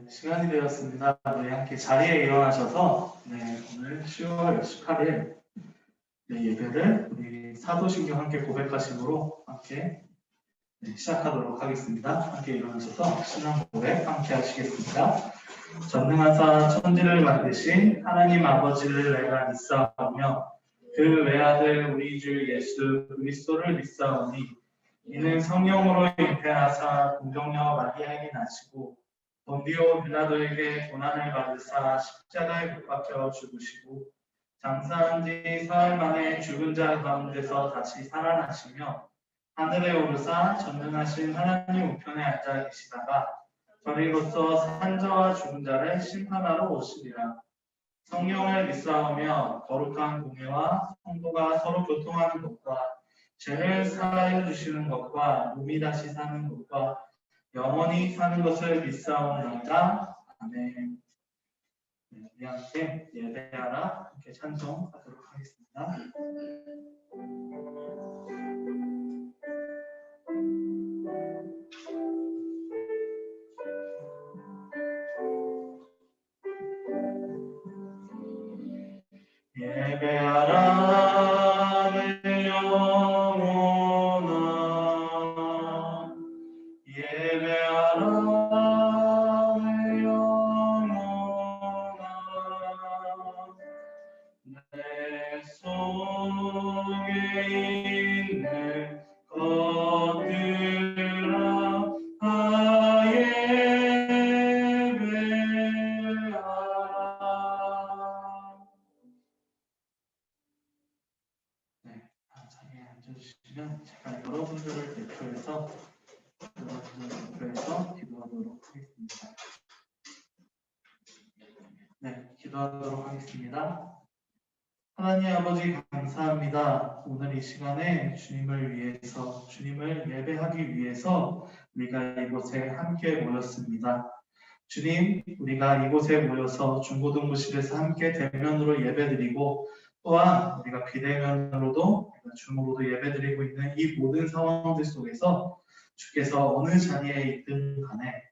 시간이 되었습니다. 함께 자리에 일어나셔서 오늘 10월 18일 예배를 우리 사도신경 함께 고백하심으로 함께 시작하도록 하겠습니다. 함께 일어나셔서 신앙 고백 함께 하시겠습니다. 전능하사 천지를 만드신 하나님 아버지를 내가 믿사오며 그 외아들 우리 주 예수 그리스도를 믿사오니 이는 성령으로 잉태하사 동정녀 마리아에게 나시고 본디오 빌라도에게 고난을 받으사 십자가에 못 박혀 죽으시고 장사한 지 사흘 만에 죽은 자 가운데서 다시 살아나시며 하늘에 오르사 전능하신 하나님 우편에 앉아 계시다가 저리로서 산자와 죽은 자를 심판하러 오시리라. 성령을 믿사오며 거룩한 공예와 성도가 서로 교통하는 것과 죄를 사하여 주시는 것과 몸이 다시 사는 것과 영원히 사는 것을 믿사옵나이다. 아멘. 우리 함께 예배하라 함께 찬송하도록 하겠습니다. 예배하라 내 영혼아 예배하라 내 영혼아 내 속에 있는 것들아 다 예배하라. 자리에 앉아주시면 제가 여러분들을 대표해서 기도하도록 하겠습니다. 기도하도록 하겠습니다. 하나님 아버지 감사합니다. 오늘 이 시간에 주님을 예배하기 위해서 우리가 이곳에 함께 모였습니다. 주님, 우리가 이곳에 모여서 중고등부실에서 함께 대면으로 예배드리고 또한 우리가 비대면으로도 줌으로도 예배드리고 있는 이 모든 상황들 속에서 주께서 어느 자리에 있든 간에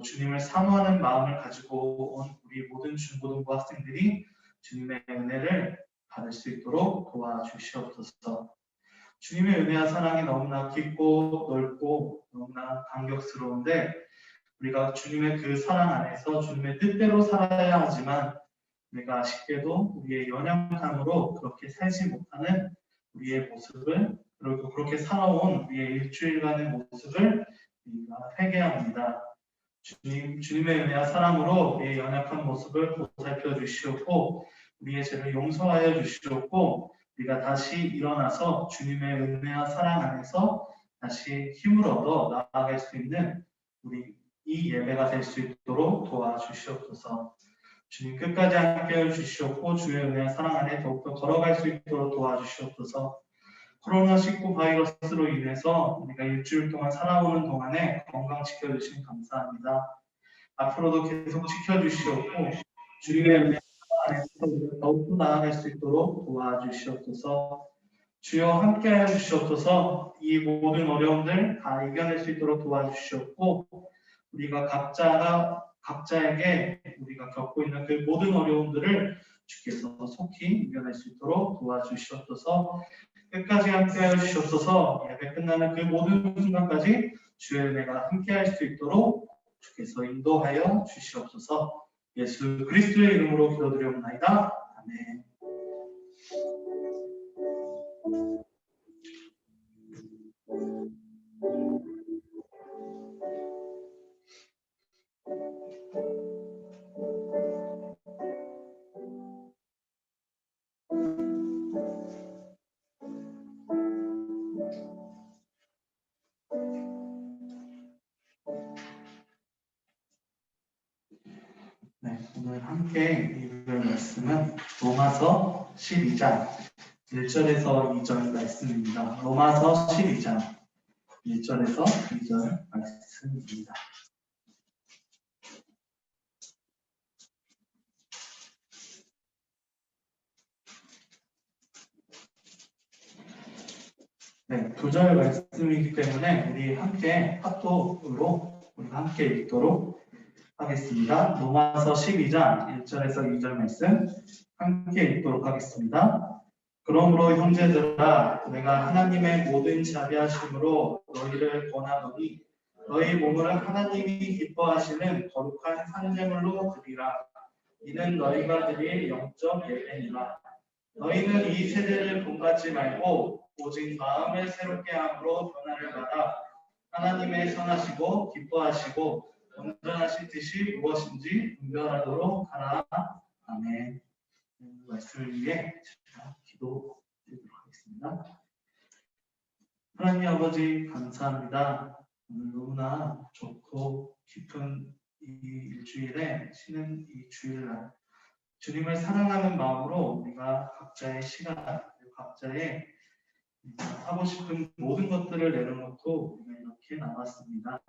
주님을 사모하는 마음을 가지고 온 우리 모든 중고등부 학생들이 주님의 은혜를 받을 수 있도록 도와주시옵소서. 주님의 은혜와 사랑이 너무나 깊고 넓고 너무나 감격스러운데 우리가 주님의 그 사랑 안에서 주님의 뜻대로 살아야 하지만 우리가 아쉽게도 우리의 연약함으로 그렇게 살지 못하는 우리의 모습을 그리고 그렇게 살아온 우리의 일주일간의 모습을 우리가 회개합니다. 주님의 은혜와 사랑으로 우리의 연약한 모습을 보살펴 주시옵고 우리의 죄를 용서하여 주시옵고 우리가 다시 일어나서 주님의 은혜와 사랑 안에서 다시 힘을 얻어 나아갈 수 있는 우리 이 예배가 될 수 있도록 도와주시옵소서. 주님 끝까지 함께해 주시옵고 주의 은혜와 사랑 안에 더욱더 걸어갈 수 있도록 도와주시옵소서. 코로나19 바이러스로 인해서 우리가 일주일 동안 살아오는 동안에 건강 지켜주시면 감사합니다. 앞으로도 계속 지켜주시옵고 주님의 은혜 안에서 더욱더 나아갈 수 있도록 도와주시옵소서. 주여 함께해 주시옵소서. 이 모든 어려움들 다 이겨낼 수 있도록 도와주시옵고 우리가 각자에게 우리가 겪고 있는 그 모든 어려움들을 주께서 속히 이겨낼 수 있도록 도와주시옵소서. 끝까지 함께하여 주시옵소서. 예배 끝나는 그 모든 순간까지 주의 은혜가 함께할 수 있도록 주께서 인도하여 주시옵소서. 예수 그리스도의 이름으로 기도드리옵나이다. 아멘. 오늘 함께 읽을 말씀은 로마서 12장 1절에서 2절 말씀입니다. 로마서 12장 1절에서 2절 말씀입니다. 두 절 말씀이기 때문에 우리 함께 합독으로 우리 함께 읽도록 하겠습니다. 로마서 12장 1절에서 2절 말씀 함께 읽도록 하겠습니다. 그러므로 형제들아 내가 하나님의 모든 자비하심으로 너희를 권하노니 너희 몸을 하나님이 기뻐하시는 거룩한 산제물로 드리라. 이는 너희가 드릴 영적 예배니라. 너희는 이 세대를 본받지 말고 오직 마음을 새롭게 함으로 변화를 받아 하나님의 선하시고 기뻐하시고 온전하신 뜻이 무엇인지 분별하도록 하라. 아멘. 말씀을 위해 제가 기도드리도록 하겠습니다. 하나님 아버지 감사합니다. 오늘 너무나 좋고 깊은 이 일주일에 쉬는 이 주일날 주님을 사랑하는 마음으로 우리가 각자의 시간, 각자의 하고 싶은 모든 것들을 내려놓고 우리가 이렇게 나왔습니다.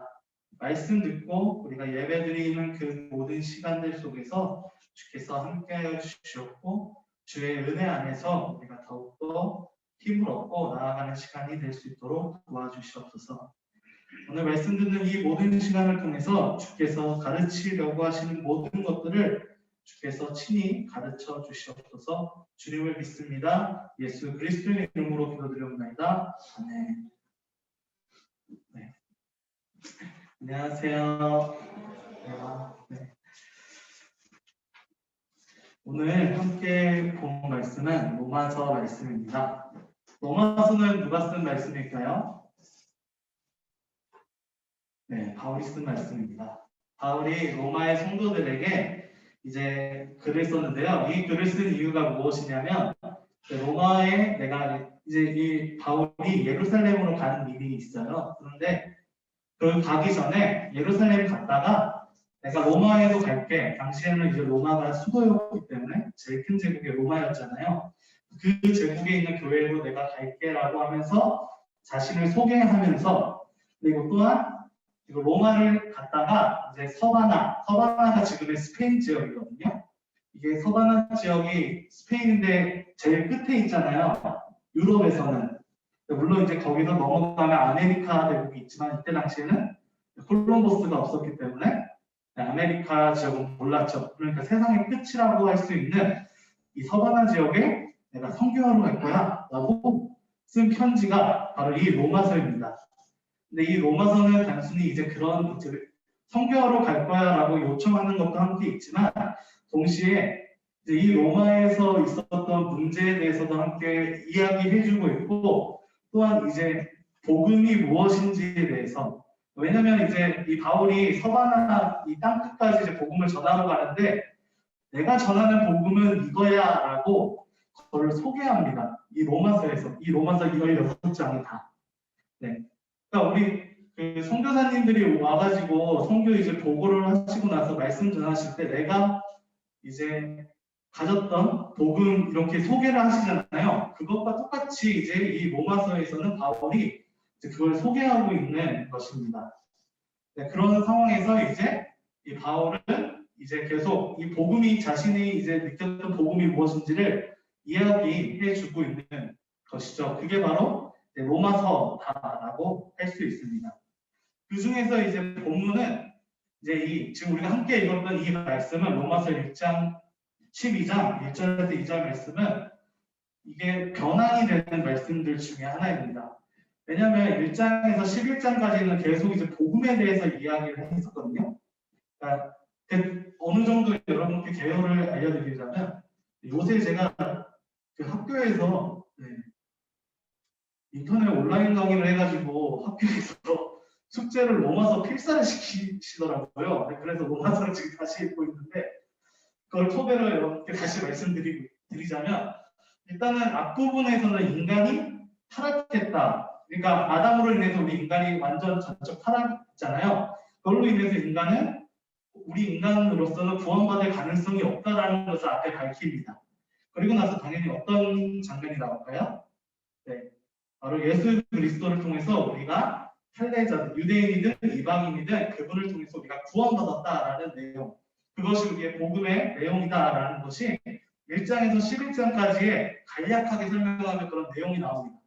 말씀 듣고 우리가 예배드리는 그 모든 시간들 속에서 주께서 함께하여 주셨고 주의 은혜 안에서 우리가 더욱더 힘을 얻고 나아가는 시간이 될 수 있도록 도와주시옵소서. 오늘 말씀 듣는 이 모든 시간을 통해서 주께서 가르치려고 하시는 모든 것들을 주께서 친히 가르쳐 주시옵소서. 주님을 믿습니다. 예수 그리스도의 이름으로 기도드리옵나이다. 아멘. 네. 안녕하세요. 네. 오늘 함께 본 말씀은 로마서 말씀입니다. 로마서는 누가 쓴 말씀일까요? 네, 바울이 쓴 말씀입니다. 바울이 로마의 성도들에게 이제 글을 썼는데요. 이 글을 쓴 이유가 무엇이냐면 로마에 내가 이제 이 바울이 예루살렘으로 가는 일이 있어요. 그런데 그 가기 전에 예루살렘 갔다가 내가 로마에도 갈게. 당시에는 이제 로마가 수도였기 때문에 제일 큰 제국이 로마였잖아요. 그 제국에 있는 교회로 내가 갈게라고 하면서 자신을 소개하면서 그리고 또한 로마를 갔다가 이제 서바나가 지금의 스페인 지역이거든요. 이게 서바나 지역이 스페인인데 제일 끝에 있잖아요. 유럽에서는. 물론 이제 거기서 넘어가면 아메리카 대국이 있지만 이때 당시에는 콜럼버스가 없었기 때문에 아메리카 지역은 몰랐죠. 그러니까 세상의 끝이라고 할 수 있는 이 서바나 지역에 내가 선교하러 갈 거야 라고 쓴 편지가 바로 이 로마서입니다. 근데 이 로마서는 단순히 이제 그런 이제 선교하러 갈 거야 라고 요청하는 것도 함께 있지만 동시에 이제 이 로마에서 있었던 문제에 대해서도 함께 이야기해주고 있고 또한 이제 복음이 무엇인지에 대해서 왜냐면 이제 이 바울이 서바나 이 땅끝까지 이제 복음을 전하러 가는데 내가 전하는 복음은 이거야라고 그걸 소개합니다. 이 로마서에서 이 로마서 16장이 다. 네. 그러니까 우리 그 선교사님들이 와가지고 선교 이제 보고를 하시고 나서 말씀 전하실 때 내가 이제 가졌던 복음 이렇게 소개를 하시잖아요. 그것과 똑같이 이제 이 로마서에서는 바울이 이제 그걸 소개하고 있는 것입니다. 네, 그런 상황에서 이제 이 바울은 이제 계속 이 복음이 자신이 이제 느꼈던 복음이 무엇인지를 이야기해주고 있는 것이죠. 그게 바로 로마서다라고 할 수 있습니다. 그 중에서 이제 본문은 이제 지금 우리가 함께 읽었던 이 말씀은 로마서 1장 12장 1절에서 2절 말씀은 이게 변환이 되는 말씀들 중에 하나입니다. 왜냐하면 1장에서 11장까지는 계속 이제 복음에 대해서 이야기를 했었거든요. 그러니까 어느 정도 여러분께 개요를 알려드리자면 요새 제가 그 학교에서 인터넷 온라인 강의를 해가지고 학교에서 숙제를 로마서 필사를 시키시더라고요. 그래서 로마서를 지금 다시 읽고 있는데 그걸 토대로 여러분께 다시 말씀드리자면 일단은 앞부분에서는 인간이 타락했다. 그러니까 아담으로 인해서 우리 인간이 완전 전적 타락했잖아요. 그걸로 인해서 인간은 우리 인간으로서는 구원받을 가능성이 없다라는 것을 앞에 밝힙니다. 그리고 나서 당연히 어떤 장면이 나올까요? 네, 바로 예수 그리스도를 통해서 우리가 할례자들, 유대인이든 이방인이든 그분을 통해서 우리가 구원받았다라는 내용. 그것이 우리의 복음의 내용이다라는 것이 1장에서 11장까지의 간략하게 설명하는 그런 내용이 나옵니다.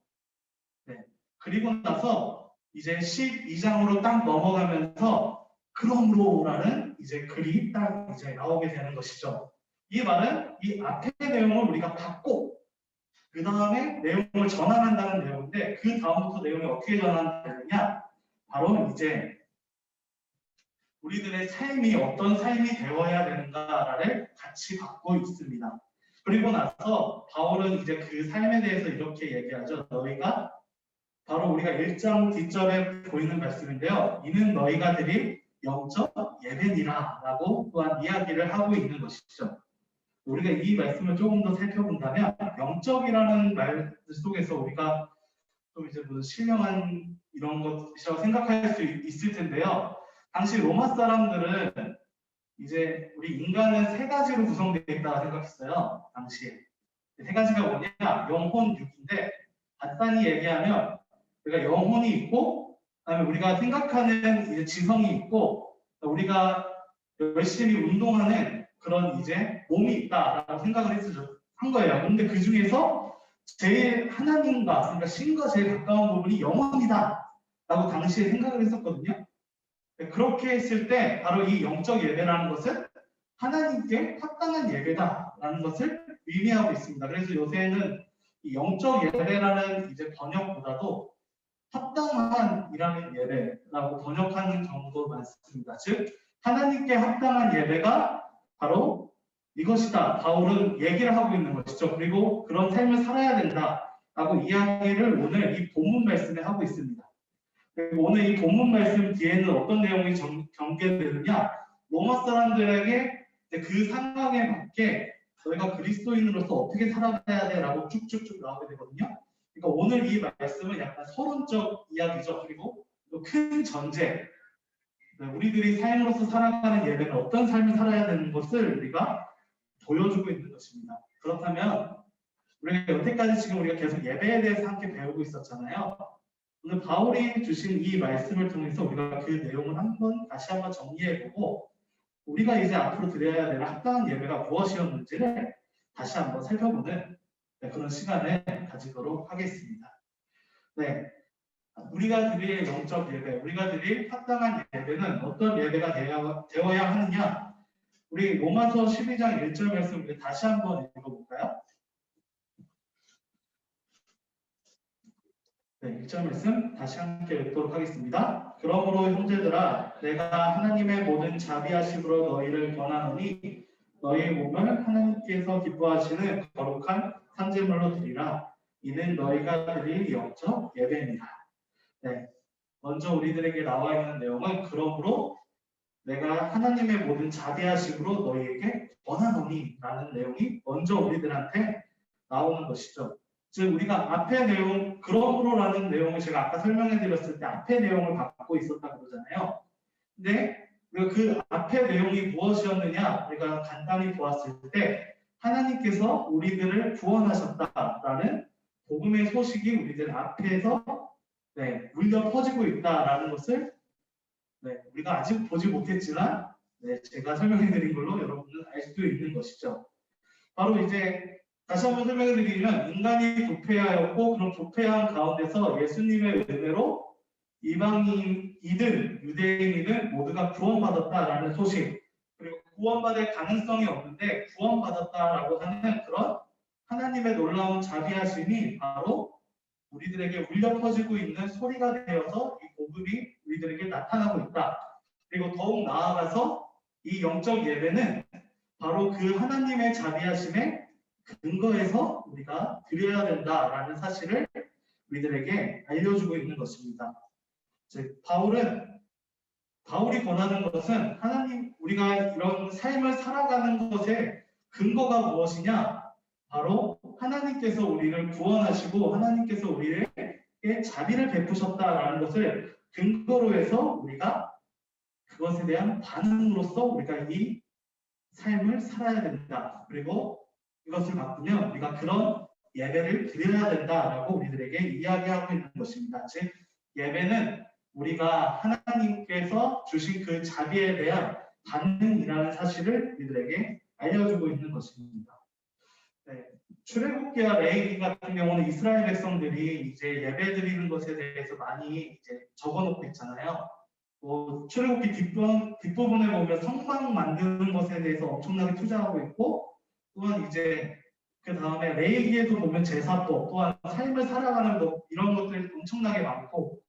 네. 그리고 나서 이제 12장으로 딱 넘어가면서 그러므로라는 이제 글이 딱 이제 나오게 되는 것이죠. 이 말은 이 앞의 내용을 우리가 받고 그 다음에 내용을 전환한다는 내용인데 그 다음부터 내용이 어떻게 전환되느냐? 바로 이제 우리들의 삶이 어떤 삶이 되어야 되는가를 같이 받고 있습니다. 그리고 나서 바울은 이제 그 삶에 대해서 이렇게 얘기하죠. 너희가 바로 우리가 1장 뒷절에 보이는 말씀인데요. 이는 너희가 드릴 영적 예배니라 라고 또한 이야기를 하고 있는 것이죠. 우리가 이 말씀을 조금 더 살펴본다면 영적이라는 말 속에서 우리가 좀 이제 무슨 신령한 이런 것이라고 생각할 수 있을 텐데요. 당시 로마 사람들은 이제 우리 인간은 세 가지로 구성되어 있다고 생각했어요. 당시에. 세 가지가 뭐냐? 영혼, 육인데 간단히 얘기하면 우리가 영혼이 있고 그다음에 우리가 생각하는 이제 지성이 있고 우리가 열심히 운동하는 그런 이제 몸이 있다라고 생각을 한 거예요. 그런데 그 중에서 제일 하나님과 그러니까 신과 제일 가까운 부분이 영혼이다라고 당시에 생각을 했었거든요. 그렇게 했을 때 바로 이 영적 예배라는 것은 하나님께 합당한 예배다라는 것을 의미하고 있습니다. 그래서 요새는 이 영적 예배라는 이제 번역보다도 합당한이라는 예배라고 번역하는 경우도 많습니다. 즉 하나님께 합당한 예배가 바로 이것이다. 바울은 얘기를 하고 있는 것이죠. 그리고 그런 삶을 살아야 된다라고 이야기를 오늘 이 본문 말씀에 하고 있습니다. 그리고 오늘 이 본문 말씀 뒤에는 어떤 내용이 전개되느냐? 로마 사람들에게 그 상황에 맞게 너희가 그리스도인으로서 어떻게 살아가야 돼라고 쭉쭉쭉 나오게 되거든요. 그러니까 오늘 이 말씀은 약간 서론적 이야기죠. 그리고 또 큰 전제, 우리들이 삶으로서 살아가는 예배는 어떤 삶을 살아야 되는 것을 우리가 보여주고 있는 것입니다. 그렇다면 우리가 여태까지 지금 우리가 계속 예배에 대해서 함께 배우고 있었잖아요. 오늘 바울이 주신 이 말씀을 통해서 우리가 그 내용을 다시 한번 정리해보고 우리가 이제 앞으로 드려야 되는 합당한 예배가 무엇이었는지를 다시 한번 살펴보는 그런 시간을 가지도록 하겠습니다. 네, 우리가 드릴 영적 예배, 우리가 드릴 합당한 예배는 어떤 예배가 되어야 하느냐? 우리 로마서 12장 1절 말씀 우리 다시 한번 읽어볼까요? 네, 1절 말씀 다시 함께 읽도록 하겠습니다. 그러므로 형제들아, 내가 하나님의 모든 자비하심으로 너희를 권하노니 너희 몸을 하나님께서 기뻐하시는 거룩한 산제물로 드리라. 이는 너희가 드릴 영적 예배입니다. 네, 먼저 우리들에게 나와 있는 내용은 그러므로 내가 하나님의 모든 자비하심으로 너희에게 권하노니 라는 내용이 먼저 우리들한테 나오는 것이죠. 즉 우리가 앞의 내용, 그러므로라는 내용을 제가 아까 설명해 드렸을 때 앞의 내용을 갖고 있었다고 그러잖아요. 근데 우리가 그 앞의 내용이 무엇이었느냐 우리가 간단히 보았을 때 하나님께서 우리들을 구원하셨다라는 복음의 소식이 우리들 앞에서 울려 퍼지고 있다라는 것을 우리가 아직 보지 못했지만 제가 설명해 드린 걸로 여러분은 알 수 있는 것이죠. 바로 이제 다시 한번 설명해 드리면 인간이 부패하였고 그런 부패한 가운데서 예수님의 은혜로 이방인이든 유대인이든 모두가 구원받았다라는 소식, 그리고 구원받을 가능성이 없는데 구원받았다라고 하는 그런 하나님의 놀라운 자비하심이 바로 우리들에게 울려 퍼지고 있는 소리가 되어서 이 복음이 우리들에게 나타나고 있다. 그리고 더욱 나아가서 이 영적 예배는 바로 그 하나님의 자비하심에 근거해서 우리가 드려야 된다라는 사실을 우리들에게 알려주고 있는 것입니다. 즉 바울이 권하는 것은 하나님 우리가 이런 삶을 살아가는 것의 근거가 무엇이냐? 바로 하나님께서 우리를 구원하시고 하나님께서 우리에게 자비를 베푸셨다라는 것을 근거로 해서 우리가 그것에 대한 반응으로서 우리가 이 삶을 살아야 된다. 그리고 이것을 바꾸면 우리가 그런 예배를 드려야 된다라고 우리들에게 이야기하고 있는 것입니다. 즉 예배는 우리가 하나님께서 주신 그 자비에 대한 반응이라는 사실을 우리들에게 알려주고 있는 것입니다. 출애굽기와 레위기 같은 경우는 이스라엘 백성들이 이제 예배 드리는 것에 대해서 많이 이제 적어놓고 있잖아요. 출애굽기 뒷부분에 보면 성막 만드는 것에 대해서 엄청나게 투자하고 있고, 또한 이제 그 다음에 레위기에도 보면 제사법, 또한 삶을 살아가는 법, 이런 것들이 엄청나게 많고,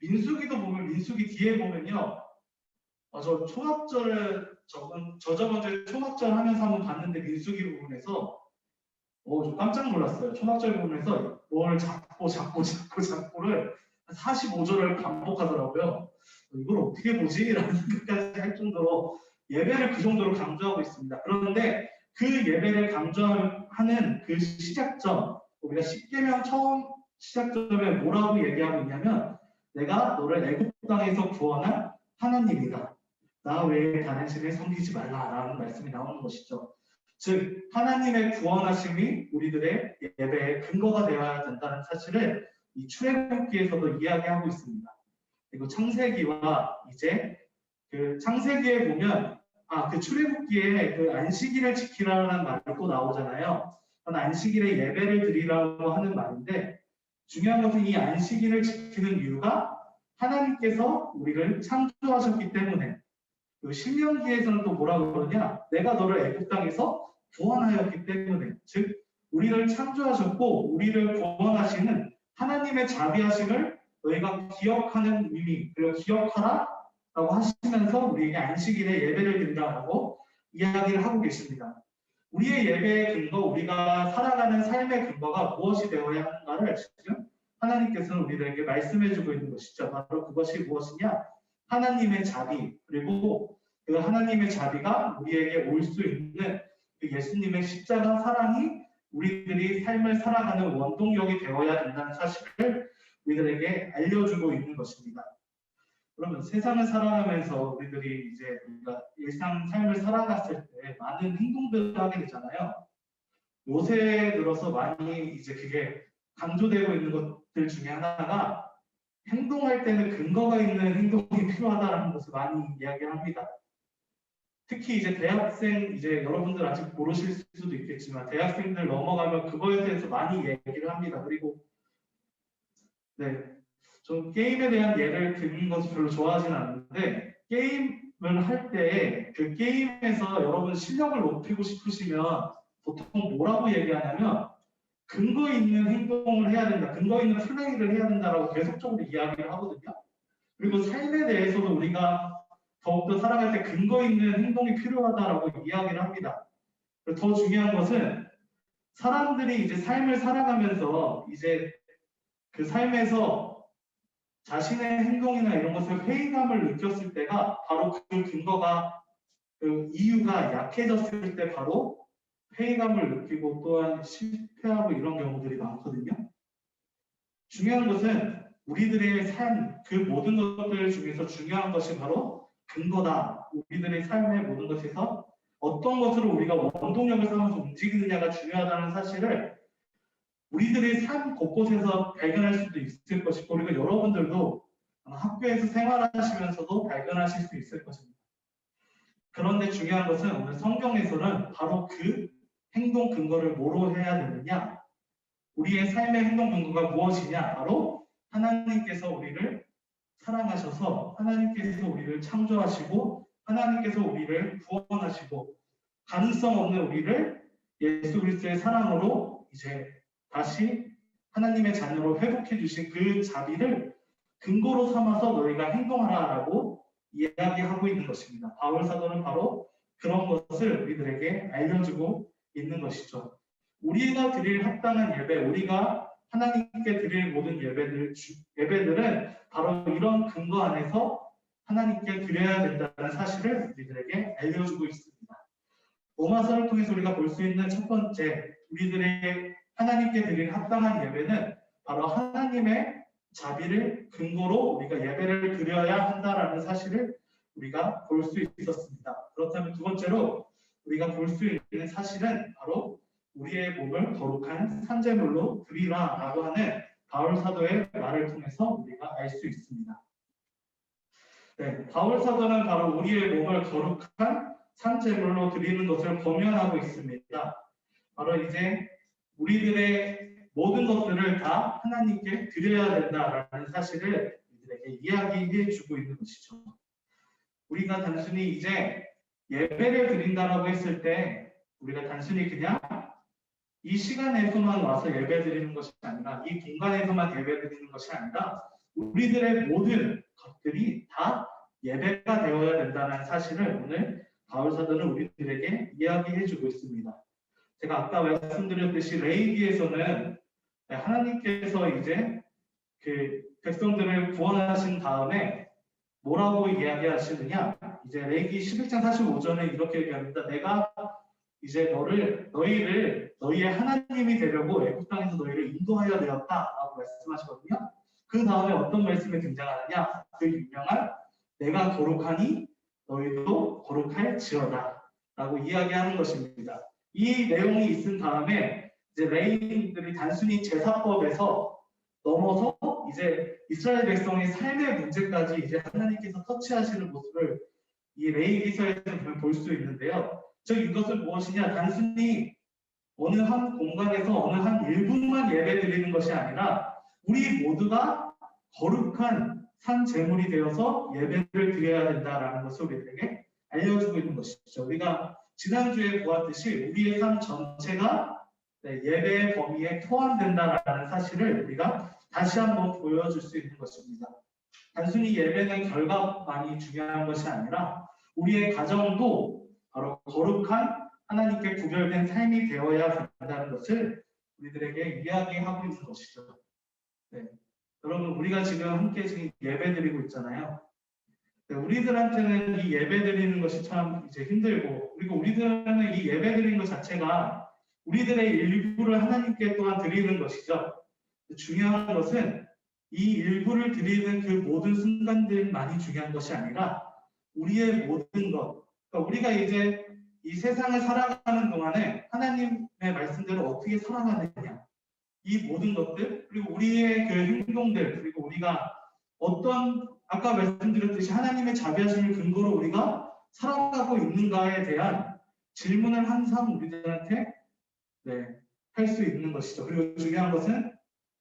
민수기도 보면 민수기 뒤에 보면요, 저 초막절을 저저번 주에 초막절 하면서 한번 봤는데 민수기 부분에서 좀 깜짝 놀랐어요. 초막절 부분에서 뭘 잡고를 45절을 반복하더라고요. 이걸 어떻게 보지? 라는 생각까지 할 정도로 예배를 그 정도로 강조하고 있습니다. 그런데 그 예배를 강조하는 그 시작점, 우리가 십계명 처음 시작점에 뭐라고 얘기하고 있냐면, 내가 너를 애굽 땅에서 구원한 하나님이다. 나 외에 다른 신을 섬기지 말라라는 말씀이 나오는 것이죠. 즉 하나님의 구원하심이 우리들의 예배의 근거가 되어야 된다는 사실을 이 출애굽기에서도 이야기하고 있습니다. 그리고 창세기와 이제 그 창세기에 보면 그 출애굽기에 그 안식일을 지키라는 말이 또 나오잖아요. 안식일에 예배를 드리라고 하는 말인데, 중요한 것은 이 안식일을 지키는 이유가 하나님께서 우리를 창조하셨기 때문에, 그 신명기에서는 또 뭐라고 그러냐, 내가 너를 애굽 땅에서 구원하였기 때문에, 즉 우리를 창조하셨고 우리를 구원하시는 하나님의 자비하심을 너희가 기억하는 의미, 그리고 기억하라 라고 하시면서 우리에게 안식일에 예배를 드리라고 이야기를 하고 계십니다. 우리의 예배의 근거, 우리가 살아가는 삶의 근거가 무엇이 되어야 하는가를 지금 하나님께서는 우리들에게 말씀해주고 있는 것이죠. 바로 그것이 무엇이냐? 하나님의 자비, 그리고 그 하나님의 자비가 우리에게 올 수 있는 그 예수님의 십자가 사랑이 우리들이 삶을 살아가는 원동력이 되어야 된다는 사실을 우리들에게 알려주고 있는 것입니다. 그러면 세상을 살아가면서 우리들이 이제 우리가 일상 삶을 살아갔을 때 많은 행동들을 하게 되잖아요. 요새 들어서 많이 이제 그게 강조되고 있는 것들 중에 하나가, 행동할 때는 근거가 있는 행동이 필요하다는 것을 많이 이야기를 합니다. 특히 이제 대학생, 이제 여러분들 아직 모르실 수도 있겠지만 대학생들 넘어가면 그거에 대해서 많이 얘기를 합니다. 그리고 전 게임에 대한 예를 드는 것을 별로 좋아하진 않는데, 게임을 할 때 그 게임에서 여러분 실력을 높이고 싶으시면 보통 뭐라고 얘기하냐면, 근거 있는 행동을 해야 된다, 근거 있는 플레이를 해야 된다라고 계속적으로 이야기를 하거든요. 그리고 삶에 대해서도 우리가 더욱더 살아갈 때 근거 있는 행동이 필요하다라고 이야기를 합니다. 더 중요한 것은 사람들이 이제 삶을 살아가면서 이제 그 삶에서 자신의 행동이나 이런 것을 회의감을 느꼈을 때가 바로 그 근거가, 그 이유가 약해졌을 때 바로 회의감을 느끼고 또한 실패하고 이런 경우들이 많거든요. 중요한 것은 우리들의 삶, 그 모든 것들 중에서 중요한 것이 바로 근거다. 우리들의 삶의 모든 것에서 어떤 것으로 우리가 원동력을 삼아서 움직이느냐가 중요하다는 사실을 우리들의 삶 곳곳에서 발견할 수도 있을 것이고, 그리고 여러분들도 학교에서 생활하시면서도 발견하실 수 있을 것입니다. 그런데 중요한 것은 오늘 성경에서는 바로 그 행동 근거를 뭐로 해야 되느냐, 우리의 삶의 행동 근거가 무엇이냐, 바로 하나님께서 우리를 사랑하셔서 하나님께서 우리를 창조하시고 하나님께서 우리를 구원하시고 가능성 없는 우리를 예수 그리스도의 사랑으로 이제 다시 하나님의 자녀로 회복해 주신 그 자비를 근거로 삼아서 너희가 행동하라라고 이야기하고 있는 것입니다. 바울 사도는 바로 그런 것을 우리들에게 알려주고 있는 것이죠. 우리가 드릴 합당한 예배, 우리가 하나님께 드릴 모든 예배들은 바로 이런 근거 안에서 하나님께 드려야 된다는 사실을 우리들에게 알려주고 있습니다. 로마서를 통해서 우리가 볼 수 있는 첫 번째, 우리들의 하나님께 드릴 합당한 예배는 바로 하나님의 자비를 근거로 우리가 예배를 드려야 한다라는 사실을 우리가 볼 수 있었습니다. 그렇다면 두 번째로 우리가 볼 수 있는 사실은 바로 우리의 몸을 거룩한 산제물로 드리라라고 하는 바울 사도의 말을 통해서 우리가 알 수 있습니다. 바울 사도는 바로 우리의 몸을 거룩한 산제물로 드리는 것을 권면하고 있습니다. 바로 이제 우리들의 모든 것들을 다 하나님께 드려야 된다라는 사실을 우리들에게 이야기해 주고 있는 것이죠. 우리가 단순히 이제 예배를 드린다라고 했을 때 우리가 단순히 그냥 이 시간에서만 와서 예배 드리는 것이 아니라 이 공간에서만 예배 드리는 것이 아니라 우리들의 모든 것들이 다 예배가 되어야 된다는 사실을 오늘 바울 사도는 우리들에게 이야기해 주고 있습니다. 제가 아까 말씀드렸듯이 레위기에서는 하나님께서 이제 그 백성들을 구원하신 다음에 뭐라고 이야기하시느냐? 이제 레위기 11장 45절에 이렇게 얘기합니다. 내가 이제 너희를 너희의 하나님이 되려고 애굽 땅에서 너희를 인도하여 되었다라고 말씀하시거든요. 그 다음에 어떤 말씀이 등장하느냐? 그 유명한 내가 거룩하니 너희도 거룩할지어다라고 이야기하는 것입니다. 이 내용이 있은 다음에 이제 레위인들이 단순히 제사법에서 넘어서 이제 이스라엘 백성의 삶의 문제까지 이제 하나님께서 터치하시는 모습을 이 레위기서에서 볼 수 있는데요. 즉 이것은 무엇이냐? 단순히 어느 한 공간에서 어느 한 일부만 예배 드리는 것이 아니라 우리 모두가 거룩한 산 제물이 되어서 예배를 드려야 된다라는 것을 우리들에게 알려주고 있는 것이죠. 우리가 지난주에 보았듯이 우리의 삶 전체가 예배의 범위에 포함된다라는 사실을 우리가 다시 한번 보여줄 수 있는 것입니다. 단순히 예배는 결과만이 중요한 것이 아니라 우리의 가정도 바로 거룩한 하나님께 구별된 삶이 되어야 된다는 것을 우리들에게 이야기하고 있는 것이죠. 네. 여러분, 우리가 지금 함께 지금 예배 드리고 있잖아요. 네, 우리들한테는 이 예배 드리는 것이 참 이제 힘들고, 그리고 우리들은 이 예배 드리는 것 자체가 우리들의 일부를 하나님께 또한 드리는 것이죠. 중요한 것은 이 일부를 드리는 그 모든 순간들만이 중요한 것이 아니라 우리의 모든 것, 그러니까 우리가 이제 이 세상을 살아가는 동안에 하나님의 말씀대로 어떻게 살아가느냐, 이 모든 것들, 그리고 우리의 그 행동들, 그리고 우리가 어떤 아까 말씀드렸듯이 하나님의 자비하심을 근거로 우리가 살아가고 있는가에 대한 질문을 항상 우리들한테 할 수 있는 것이죠. 그리고 중요한 것은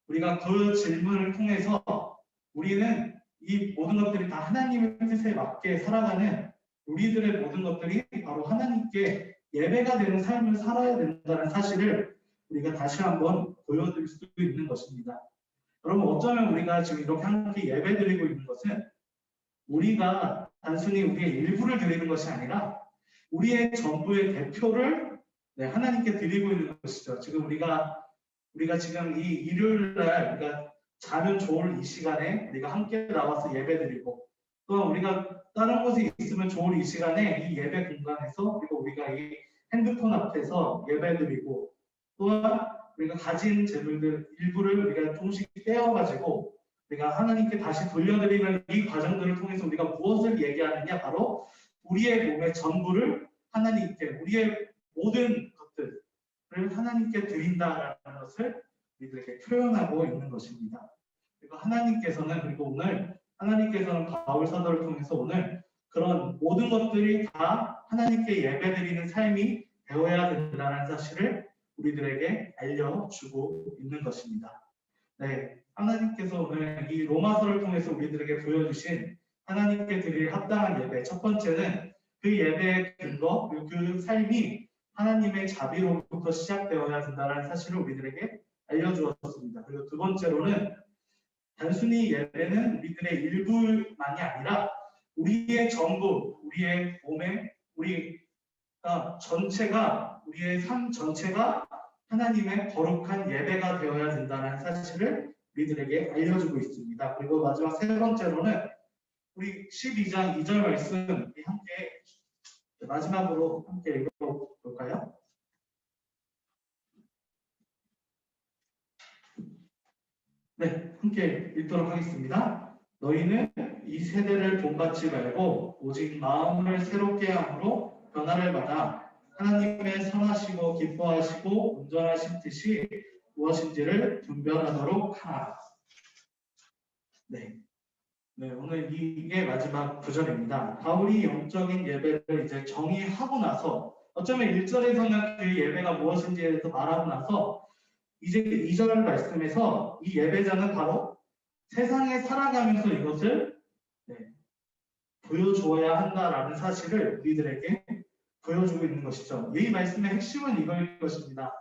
우리가 그 질문을 통해서 우리는 이 모든 것들이 다 하나님의 뜻에 맞게 살아가는 우리들의 모든 것들이 바로 하나님께 예배가 되는 삶을 살아야 된다는 사실을 우리가 다시 한번 보여드릴 수 있는 것입니다. 여러분, 어쩌면 우리가 지금 이렇게 함께 예배 드리고 있는 것은 우리가 단순히 우리의 일부를 드리는 것이 아니라 우리의 전부의 대표를 하나님께 드리고 있는 것이죠. 지금 우리가 지금 이 일요일 날 우리가 자면 좋을 이 시간에 우리가 함께 나와서 예배 드리고, 또한 우리가 다른 곳에 있으면 좋을 이 시간에 이 예배 공간에서, 그리고 우리가 이 핸드폰 앞에서 예배 드리고, 또한 우리가 가진 재물들 일부를 우리가 조금씩 떼어가지고 우리가 하나님께 다시 돌려드리는 이 과정들을 통해서 우리가 무엇을 얘기하느냐? 바로 우리의 몸의 전부를 하나님께, 우리의 모든 것들을 하나님께 드린다라는 것을 우리들에게 표현하고 있는 것입니다. 그리고 하나님께서는, 그리고 오늘 하나님께서는 바울 사도를 통해서 오늘 그런 모든 것들이 다 하나님께 예배드리는 삶이 되어야 된다는 사실을 우리들에게 알려주고 있는 것입니다. 네, 하나님께서 오늘 이 로마서를 통해서 우리들에게 보여주신 하나님께 드릴 합당한 예배, 첫 번째는 그 예배의 근거, 그리고 그 삶이 하나님의 자비로부터 시작되어야 된다는 사실을 우리들에게 알려주었습니다. 그리고 두 번째로는 단순히 예배는 우리들의 일부만이 아니라 우리의 전부, 우리의 몸에, 우리가 전체가, 우리의 삶 전체가 하나님의 거룩한 예배가 되어야 된다는 사실을 우리들에게 알려주고 있습니다. 그리고 마지막 세 번째로는 우리 12장 2절 말씀 함께 마지막으로 함께 읽어볼까요? 네, 함께 읽도록 하겠습니다. 너희는 이 세대를 본받지 말고 오직 마음을 새롭게 함으로 변화를 받아 하나님의 선하시고 기뻐하시고 온전하신 뜻이 무엇인지를 분별하도록 하라. 네, 오늘 이게 마지막 구절입니다. 바울이 영적인 예배를 이제 정의하고 나서, 어쩌면 1절에서는 그 예배가 무엇인지에 대해서 말하고 나서 이제 2절 말씀에서 이 예배자는 바로 세상에 살아가면서 이것을 보여주어야 한다라는 사실을 우리들에게 보여주고 있는 것이죠. 이 말씀의 핵심은 이거일 것입니다.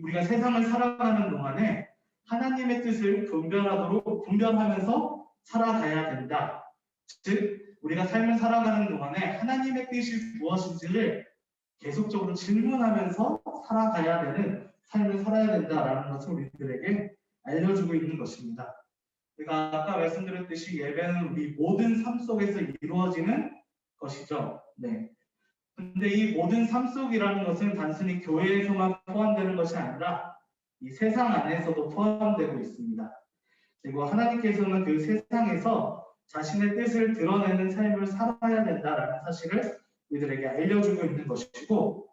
우리가 세상을 살아가는 동안에 하나님의 뜻을 분별하면서 살아가야 된다. 즉, 우리가 삶을 살아가는 동안에 하나님의 뜻이 무엇인지를 계속적으로 질문하면서 살아가야 되는 삶을 살아야 된다라는 것을 우리들에게 알려주고 있는 것입니다. 제가 아까 말씀드렸듯이 예배는 우리 모든 삶 속에서 이루어지는 것이죠. 네. 근데 이 모든 삶 속이라는 것은 단순히 교회에서만 포함되는 것이 아니라 이 세상 안에서도 포함되고 있습니다. 그리고 하나님께서는 그 세상에서 자신의 뜻을 드러내는 삶을 살아야 된다라는 사실을 우리들에게 알려주고 있는 것이고,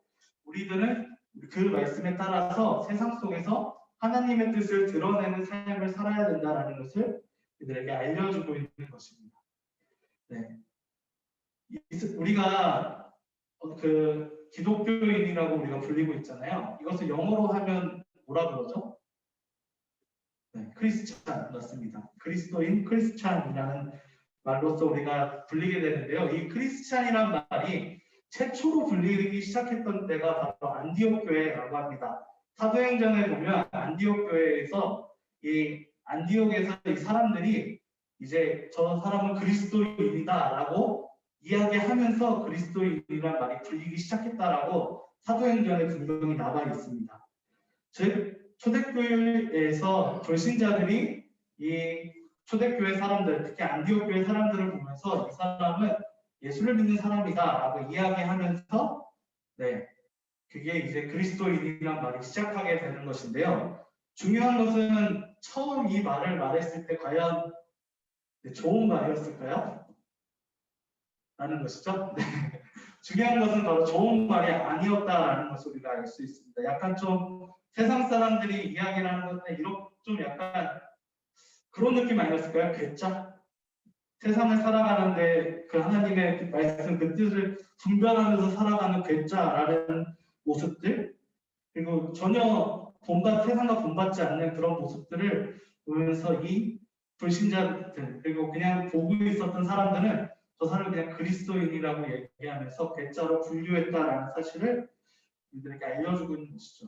우리들은 그 말씀에 따라서 세상 속에서 하나님의 뜻을 드러내는 삶을 살아야 된다라는 것을 우리들에게 알려주고 있는 것입니다. 네. 우리가 그 기독교인이라고 우리가 불리고 있잖아요. 이것을 영어로 하면 뭐라 그러죠? 네, 크리스찬 맞습니다. 그리스도인 크리스찬이라는 말로서 우리가 불리게 되는데요. 이 크리스찬이란 말이 최초로 불리기 시작했던 때가 바로 안디옥 교회라고 합니다. 사도행전에 보면 안디옥 교회에서 이 안디옥에서 이 사람들이 이제 저 사람은 그리스도인이다라고 이야기하면서 그리스도인이라는 말이 불리기 시작했다라고 사도행전에 분명히 나와 있습니다. 즉 초대교회에서 불신자들이 이 초대교회 사람들, 특히 안디옥 교회 사람들을 보면서 이 사람은 예수를 믿는 사람이다라고 이야기하면서 그게 이제 그리스도인이란 말이 시작하게 되는 것인데요. 중요한 것은 처음 이 말을 말했을 때 과연 좋은 말이었을까요? 라는 것이죠. 네. 중요한 것은 바로 좋은 말이 아니었다라는 것을 우리가 알 수 있습니다. 약간 좀 세상 사람들이 이야기를 하는 건데 좀 약간 그런 느낌 아니었을까요? 괴짜? 세상을 살아가는데 그 하나님의 말씀 그 뜻을 분별하면서 살아가는 괴짜라는 모습들, 그리고 전혀 세상과 본받지 않는 그런 모습들을 보면서 이 불신자들, 그리고 그냥 보고 있었던 사람들은 저 사람을 그냥 그리스도인이라고 얘기하면서 괴짜로 분류했다라는 사실을 우리들에게 알려주고 있는 것이죠.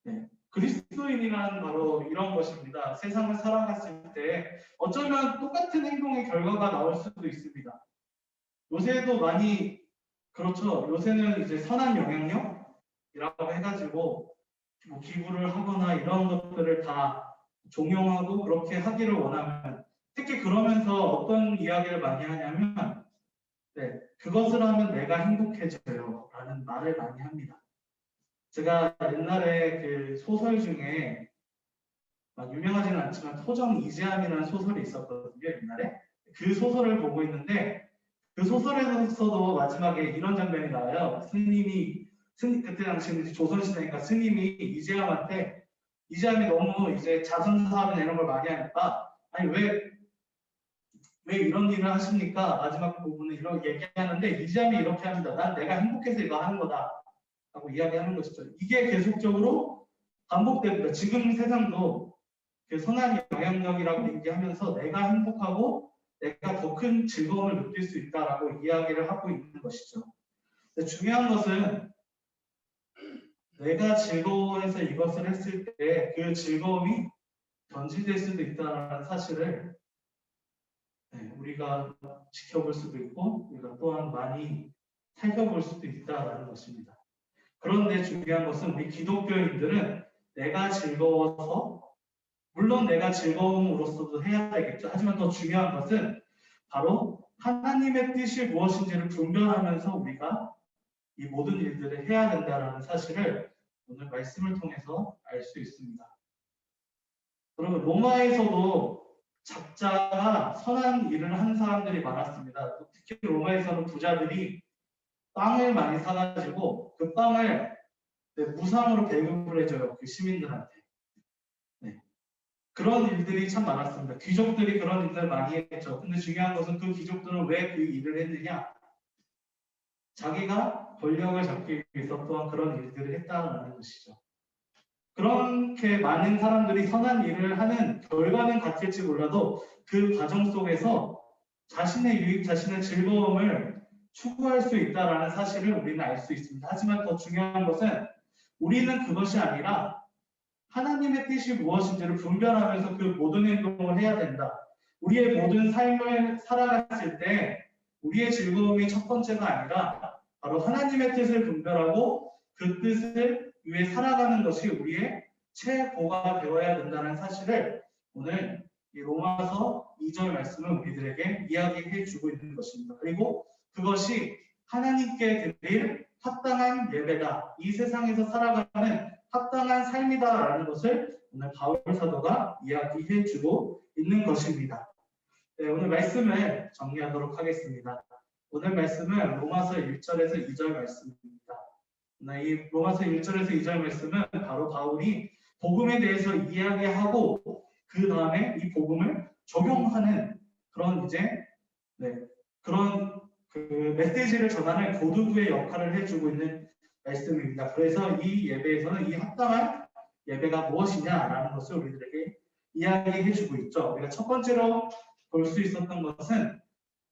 네. 그리스도인이란 바로 이런 것입니다. 세상을 살아갔을 때 어쩌면 똑같은 행동의 결과가 나올 수도 있습니다. 요새도 많이 그렇죠. 요새는 이제 선한 영향력이라고 해가지고 뭐 기부를 하거나 이런 것들을 다 종용하고 그렇게 하기를 원하면, 특히 그러면서 어떤 이야기를 많이 하냐면 그것을 하면 내가 행복해져요 라는 말을 많이 합니다. 제가 옛날에 그 소설 중에 막 유명하지는 않지만 토정 이재함이라는 소설이 있었거든요. 옛날에 그 소설을 보고 있는데 그 소설에서도 마지막에 이런 장면이 나와요. 그때 당시는 조선시대니까 스님이 이재함이 너무 이제 자선 사업이나 이런 걸 많이 하니까 아니 왜 이런 일을 하십니까? 마지막 부분은 이렇게 얘기하는데 이재함이 이렇게 합니다. 난 내가 행복해서 이거 하는 거다 라고 이야기하는 것이죠. 이게 계속적으로 반복됩니다. 지금 세상도 그 선한 영향력이라고 얘기하면서 내가 행복하고 내가 더 큰 즐거움을 느낄 수 있다라고 이야기를 하고 있는 것이죠. 근데 중요한 것은 내가 즐거워해서 이것을 했을 때 그 즐거움이 변질될 수도 있다는 사실을 우리가 지켜볼 수도 있고 우리가 또한 많이 살펴볼 수도 있다는 것입니다. 그런데 중요한 것은 우리 기독교인들은 내가 즐거워서, 물론 내가 즐거움으로서도 해야 되겠죠. 하지만 더 중요한 것은 바로 하나님의 뜻이 무엇인지를 분별하면서 우리가 이 모든 일들을 해야 된다는 사실을 오늘 말씀을 통해서 알 수 있습니다. 그러면 로마에서도 작자가 선한 일을 한 사람들이 많았습니다. 특히 로마에서는 부자들이 빵을 많이 사가지고 그 빵을 무상으로 배급을 해줘요. 그 시민들한테. 그런 일들이 참 많았습니다. 귀족들이 그런 일들을 많이 했죠. 근데 중요한 것은 그 귀족들은 왜 그 일을 했느냐? 자기가 권력을 잡기 위해서 또한 그런 일들을 했다는 것이죠. 그렇게 많은 사람들이 선한 일을 하는 결과는 같을지 몰라도 그 과정 속에서 자신의 유익, 자신의 즐거움을 추구할 수 있다는 사실을 우리는 알 수 있습니다. 하지만 더 중요한 것은 우리는 그것이 아니라 하나님의 뜻이 무엇인지를 분별하면서 그 모든 행동을 해야 된다. 우리의 모든 삶을 살아갔을 때 우리의 즐거움이 첫 번째가 아니라 바로 하나님의 뜻을 분별하고 그 뜻을 위해 살아가는 것이 우리의 최고가 되어야 된다는 사실을 오늘 이 로마서 2절 말씀은 우리들에게 이야기해 주고 있는 것입니다. 그리고 그것이 하나님께 드릴 합당한 예배다. 이 세상에서 살아가는 합당한 삶이다라는 것을 오늘 바울 사도가 이야기해 주고 있는 것입니다. 네, 오늘 말씀을 정리하도록 하겠습니다. 오늘 말씀은 로마서 1절에서 2절 말씀입니다. 이 로마서 1절에서 2절 말씀은 바로 바울이 복음에 대해서 이야기하고 그 다음에 이 복음을 적용하는 그런 그런 메시지를 전하는 교두부의 역할을 해주고 있는 말씀입니다. 그래서 이 예배에서는 이 합당한 예배가 무엇이냐라는 것을 우리들에게 이야기해주고 있죠. 우리가 첫 번째로 볼 수 있었던 것은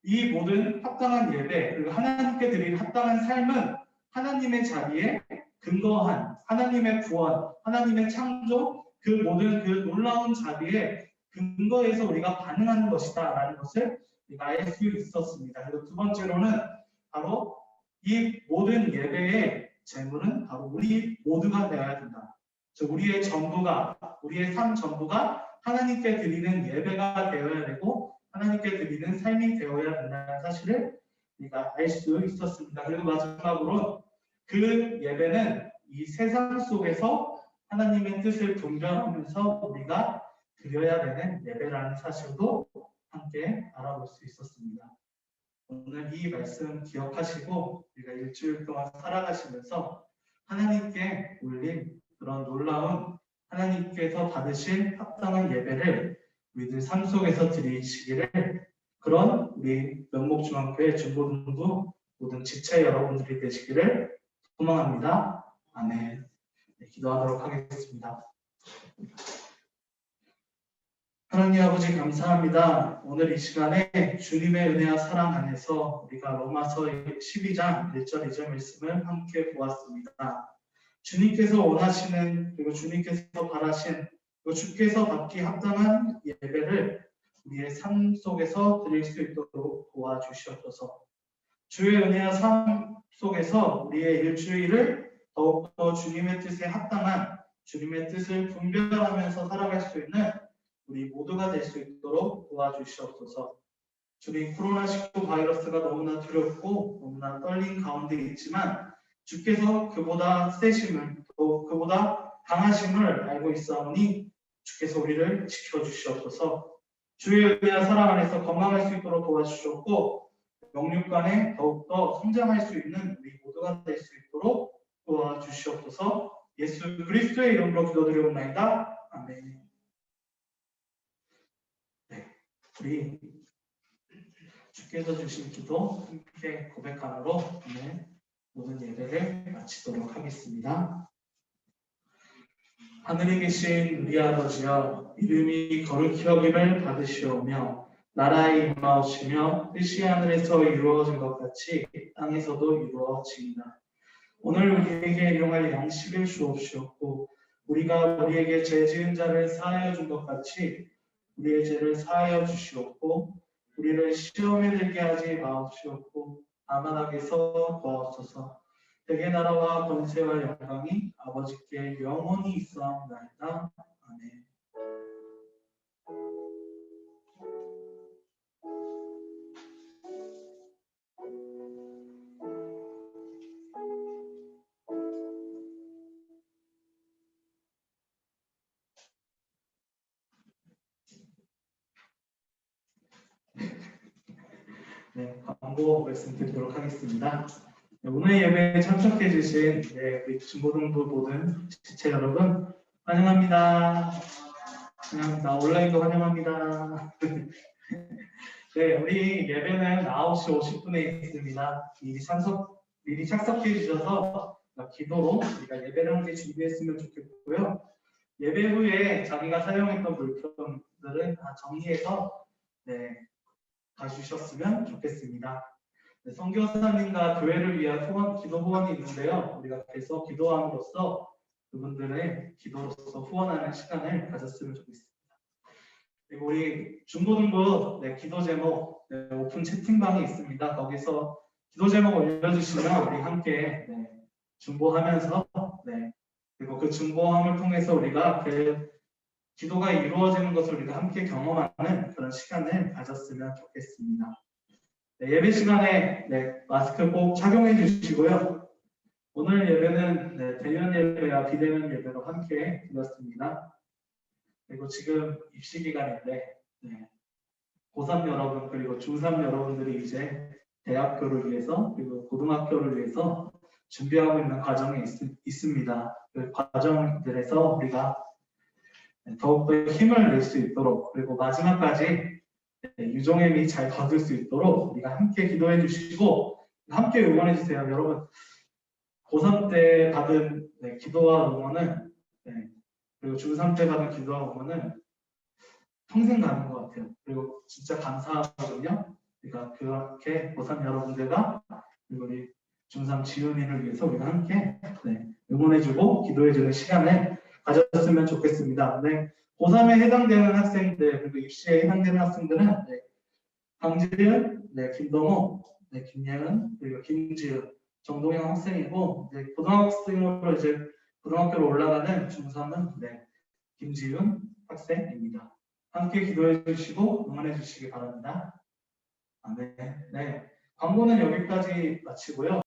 이 모든 합당한 예배 그리고 하나님께 드릴 합당한 삶은 하나님의 자비에 근거한 하나님의 구원, 하나님의 창조 그 모든 그 놀라운 자비에 근거해서 우리가 반응하는 것이다라는 것을 우리가 알 수 있었습니다. 그리고 두 번째로는 바로 이 모든 예배의 제물은 바로 우리 모두가 되어야 된다. 즉 우리의 전부가 우리의 삶 전부가 하나님께 드리는 예배가 되어야 되고 하나님께 드리는 삶이 되어야 된다는 사실을 우리가 알 수 있었습니다. 그리고 마지막으로 그 예배는 이 세상 속에서 하나님의 뜻을 분별하면서 우리가 드려야 되는 예배라는 사실도 함께 알아볼 수 있었습니다. 오늘 이 말씀 기억하시고 우리가 일주일 동안 살아가시면서 하나님께 올린 그런 놀라운 하나님께서 받으신 합당한 예배를 우리들 삶 속에서 드리시기를 그런 우리 명목중앙교회 중고등부 모든 지체 여러분들이 되시기를 소망합니다. 아멘. 네, 기도하도록 하겠습니다. 하나님 아버지 감사합니다. 오늘 이 시간에 주님의 은혜와 사랑 안에서 우리가 로마서 12장 1절 2절 말씀을 함께 보았습니다. 주님께서 원하시는 그리고 주님께서 바라신 그리고 주께서 받기 합당한 예배를 우리의 삶 속에서 드릴 수 있도록 도와주시옵소서. 주의 은혜와 삶 속에서 우리의 일주일을 더욱더 주님의 뜻에 합당한 주님의 뜻을 분별하면서 살아갈 수 있는 우리 모두가 될 수 있도록 도와주시옵소서. 주님 코로나19 바이러스가 너무나 두렵고 너무나 떨린 가운데 있지만 주께서 그보다 세심을 또 그보다 강하심을 알고 있사오니 주께서 우리를 지켜주시옵소서. 주의 은혜와 사랑 안에서 건강할 수 있도록 도와주시옵고 영육간에 더욱더 성장할 수 있는 우리 모두가 될 수 있도록 도와주시옵소서. 예수 그리스도의 이름으로 기도드리옵나이다. 아멘. 네, 우리 주께서 주신 기도 함께 고백함으로 오늘 모든 예배를 마치도록 하겠습니다. 하늘에 계신 우리 아버지여, 이름이 거룩히 여김을 받으시오며 나라에 임하오시며 뜻이 하늘에서 이루어진 것 같이 땅에서도 이루어지이다. 오늘 우리에게 일용할 양식을 주옵시옵고 우리가 우리에게 죄 지은 자를 사하여 준 것 같이 우리의 죄를 사하여 주시옵고 우리를 시험에 들게 하지 마옵시옵고 다만 악에서 도와옵소서. 대개 나라와 권세와 영광이 아버지께 영원히 있사옵나이다. 아멘. 네, 광고 말씀드리도록 하겠습니다. 네, 오늘 예배에 참석해 주신 우리 중고등부 모든 지체 여러분 환영합니다. 환영합니다. 온라인도 환영합니다. 네, 우리 예배는 9시 50분에 있습니다. 미리 착석해 주셔서 기도로 우리가 예배를 함께 준비했으면 좋겠고요. 예배 후에 자기가 사용했던 물품들은 다 정리해서 가주셨으면 좋겠습니다. 네, 선교사님과 교회를 위한 후원, 기도 후원이 있는데요. 우리가 계속 기도함으로써 그분들의 기도로서 후원하는 시간을 가졌으면 좋겠습니다. 그리고 우리 중고등부 기도 제목 오픈 채팅방이 있습니다. 거기서 기도 제목 올려주시면 우리 함께 중보하면서 그리고 그 중보함을 통해서 우리가 그 기도가 이루어지는 것을 우리가 함께 경험하는 그런 시간을 가졌으면 좋겠습니다. 예배 시간에 마스크 꼭 착용해 주시고요. 오늘 예배는 대면 예배와 비대면 예배로 함께 드렸습니다. 그리고 지금 입시 기간인데 고3 여러분 그리고 중3 여러분들이 이제 대학교를 위해서 그리고 고등학교를 위해서 준비하고 있는 과정이 있습니다. 그 과정들에서 우리가 더욱더 힘을 낼 수 있도록 그리고 마지막까지 유종의 미 잘 거둘 수 있도록 우리가 함께 기도해 주시고 함께 응원해 주세요. 여러분 고3 때 받은 기도와 응원은 그리고 중3 때 받은 기도와 응원은 평생 가는 것 같아요. 그리고 진짜 감사하거든요. 그러니까 그렇게 고3 여러분들과 그리고 우리 중3 지은이를 위해서 우리가 함께 응원해주고 기도해주는 시간을 가졌으면 좋겠습니다. 고3에 해당되는 학생들 그리고 입시에 해당되는 학생들은 강지은, 김동호, 김예은, 그리고 김지은, 정동영 학생이고 고등학생으로 이제 고등학교로 올라가는 중3은 김지은 학생입니다. 함께 기도해 주시고 응원해 주시기 바랍니다. 광고는 여기까지 마치고요.